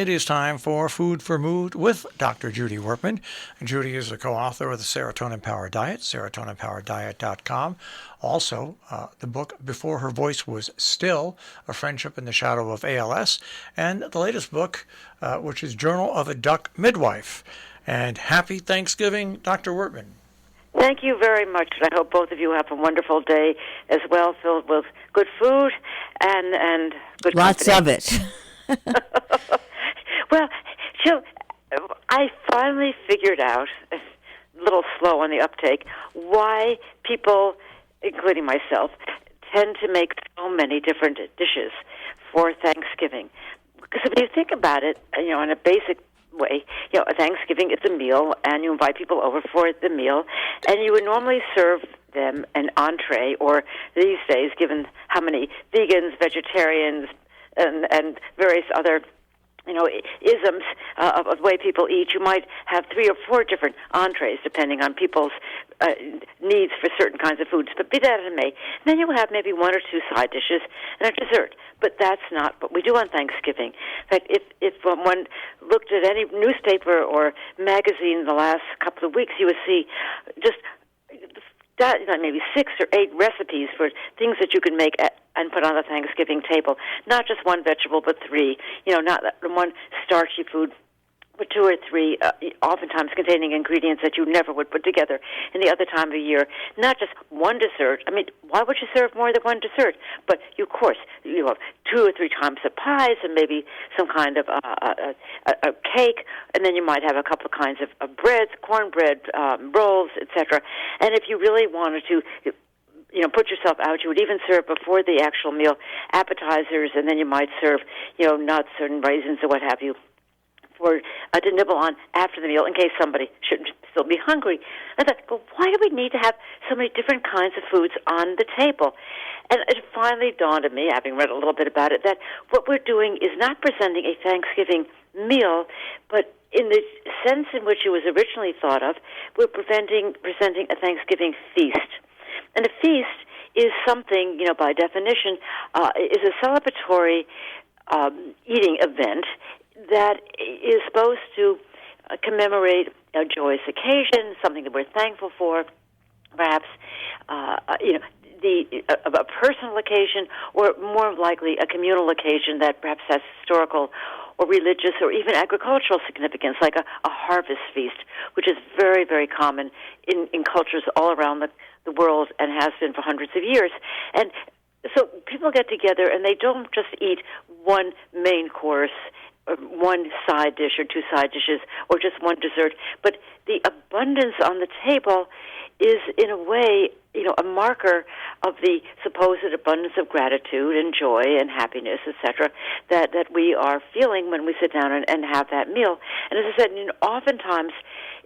It is time for Food for Mood with Dr. Judy Wurtman. Judy is the co-author of the Serotonin Powered Diet, serotoninpowereddiet.com. Also, the book Before Her Voice Was Still, A Friendship in the Shadow of ALS, and the latest book, which is Journal of a Duck Midwife. And happy Thanksgiving, Dr. Wurtman. Thank you very much. I hope both of you have a wonderful day as well, filled with good food and good Lots company. of it. Well, so I finally figured out, a little slow on the uptake, why people, including myself, tend to make so many different dishes for Thanksgiving. Because if you think about it, in a basic way, Thanksgiving is a meal, and you invite people over for the meal, and you would normally serve them an entree, or these days, given how many vegans, vegetarians, and various other isms of the way people eat, you might have 3 or 4 different entrees depending on people's needs for certain kinds of foods. But be that as it may, then you have maybe 1 or 2 side dishes and a dessert. But that's not what we do on Thanksgiving. In fact, if one looked at any newspaper or magazine in the last couple of weeks, you would see just maybe 6 or 8 recipes for things that you can make and put on the Thanksgiving table. Not just 1 vegetable, but 3. Not 1 starchy food, but 2 or 3, oftentimes containing ingredients that you never would put together any other time of year. Not just 1 dessert. I mean, why would you serve more than 1 dessert? But, of course, you have 2 or 3 types of pies and maybe some kind of a cake, and then you might have a couple of kinds of breads, cornbread, rolls, etc. And if you really wanted to put yourself out, you would even serve before the actual meal appetizers, and then you might serve, nuts and raisins or what have you to nibble on after the meal in case somebody should still be hungry. I thought, well, why do we need to have so many different kinds of foods on the table? And it finally dawned on me, having read a little bit about it, that what we're doing is not presenting a Thanksgiving meal, but in the sense in which it was originally thought of, we're presenting a Thanksgiving feast. And a feast is something, by definition, is a celebratory eating event that is supposed to commemorate a joyous occasion, something that we're thankful for, perhaps, a personal occasion, or more likely a communal occasion that perhaps has historical or religious or even agricultural significance, like a harvest feast, which is very, very common in cultures all around the world and has been for hundreds of years. And so people get together and they don't just eat 1 main course, or 1 side dish or 2 side dishes, or just 1 dessert, but the abundance on the table is, in a way, a marker of the supposed abundance of gratitude and joy and happiness, etc., that we are feeling when we sit down and have that meal. And as I said, oftentimes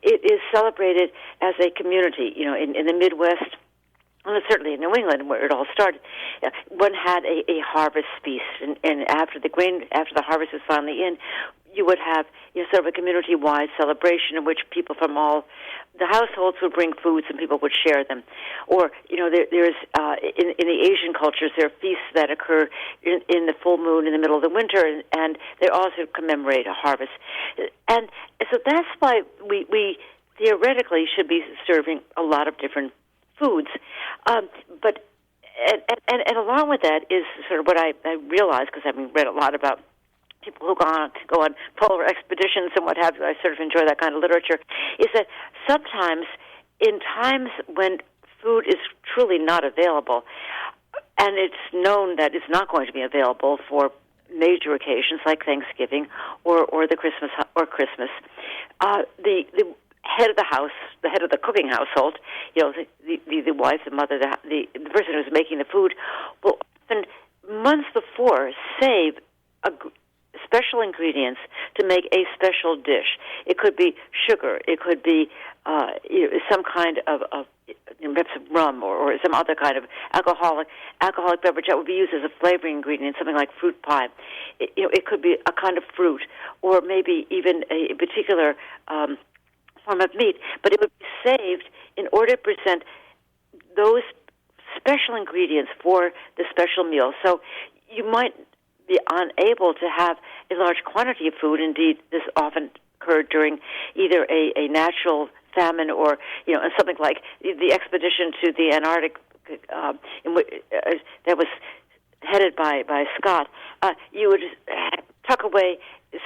it is celebrated as a community. In the Midwest, and certainly in New England, where it all started, one had a harvest feast, and after the harvest was finally in, you would have sort of a community-wide celebration in which people from all the households would bring foods and people would share them. Or there's in the Asian cultures, there are feasts that occur in the full moon in the middle of the winter, and they also commemorate a harvest. And so that's why we theoretically should be serving a lot of different foods, but along with that is sort of what I realized, because I've read a lot about people who go on polar expeditions and what have you. I sort of enjoy that kind of literature. Is that sometimes in times when food is truly not available, and it's known that it's not going to be available for major occasions like Thanksgiving or the Christmas, the head of the house, the head of the cooking household, the wife, the mother, the person who's making the food, will often months before save special ingredients to make a special dish. It could be sugar. It could be some kind of perhaps rum or some other kind of alcoholic beverage that would be used as a flavoring ingredient, something like fruit pie. It could be a kind of fruit, or maybe even a particular form of meat, but it would be saved in order to present those special ingredients for the special meal. So you might be unable to have a large quantity of food. Indeed, this often occurred during either a natural famine or, something like the expedition to the Antarctic that was headed by Scott. You would tuck away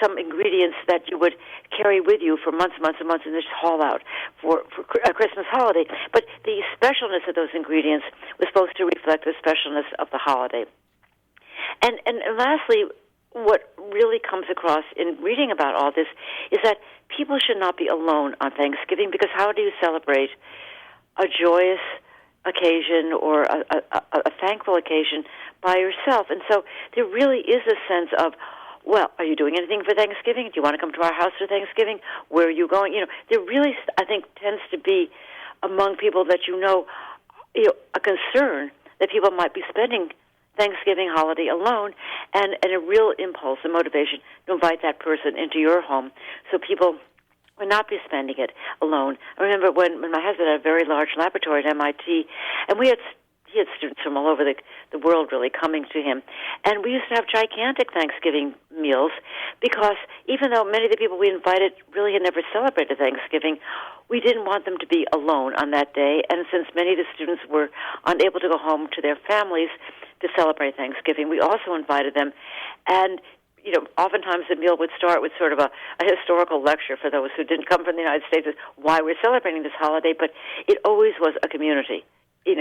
some ingredients that you would carry with you for months and months and months and just haul out for a Christmas holiday. But the specialness of those ingredients was supposed to reflect the specialness of the holiday. And lastly, what really comes across in reading about all this is that people should not be alone on Thanksgiving, because how do you celebrate a joyous occasion or a thankful occasion by yourself? And so there really is a sense of, well, are you doing anything for Thanksgiving? Do you want to come to our house for Thanksgiving? Where are you going? There really, I think, tends to be among people that a concern that people might be spending Thanksgiving holiday alone, and a real impulse and motivation to invite that person into your home so people would not be spending it alone. I remember when my husband had a very large laboratory at MIT, and he had students from all over the world really coming to him. And we used to have gigantic Thanksgiving meals because even though many of the people we invited really had never celebrated Thanksgiving, we didn't want them to be alone on that day. And since many of the students were unable to go home to their families to celebrate Thanksgiving, we also invited them. And oftentimes the meal would start with sort of a historical lecture for those who didn't come from the United States, why we're celebrating this holiday, but it always was a community. It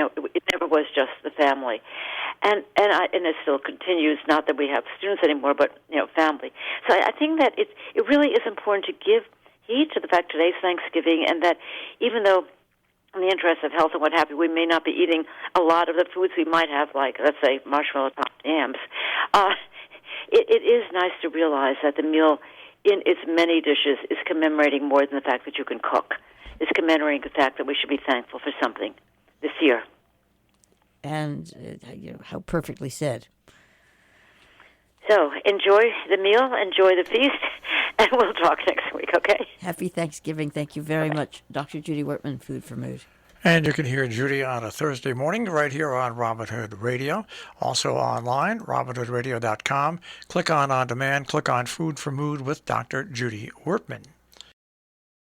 never was just the family, and it still continues. Not that we have students anymore, but family. So I think that it really is important to give heed to the fact today's Thanksgiving, and that even though, in the interest of health and what have you, we may not be eating a lot of the foods we might have, like let's say marshmallow topped yams. It is nice to realize that the meal, in its many dishes, is commemorating more than the fact that you can cook. It's commemorating the fact that we should be thankful for something this year. And how perfectly said. So enjoy the meal, enjoy the feast, and we'll talk next week, okay? Happy Thanksgiving. Thank you very much, Dr. Judy Wurtman, Food for Mood. And you can hear Judy on a Thursday morning right here on Robin Hood Radio. Also online, robinhoodradio.com. Click on demand, click on Food for Mood with Dr. Judy Wurtman.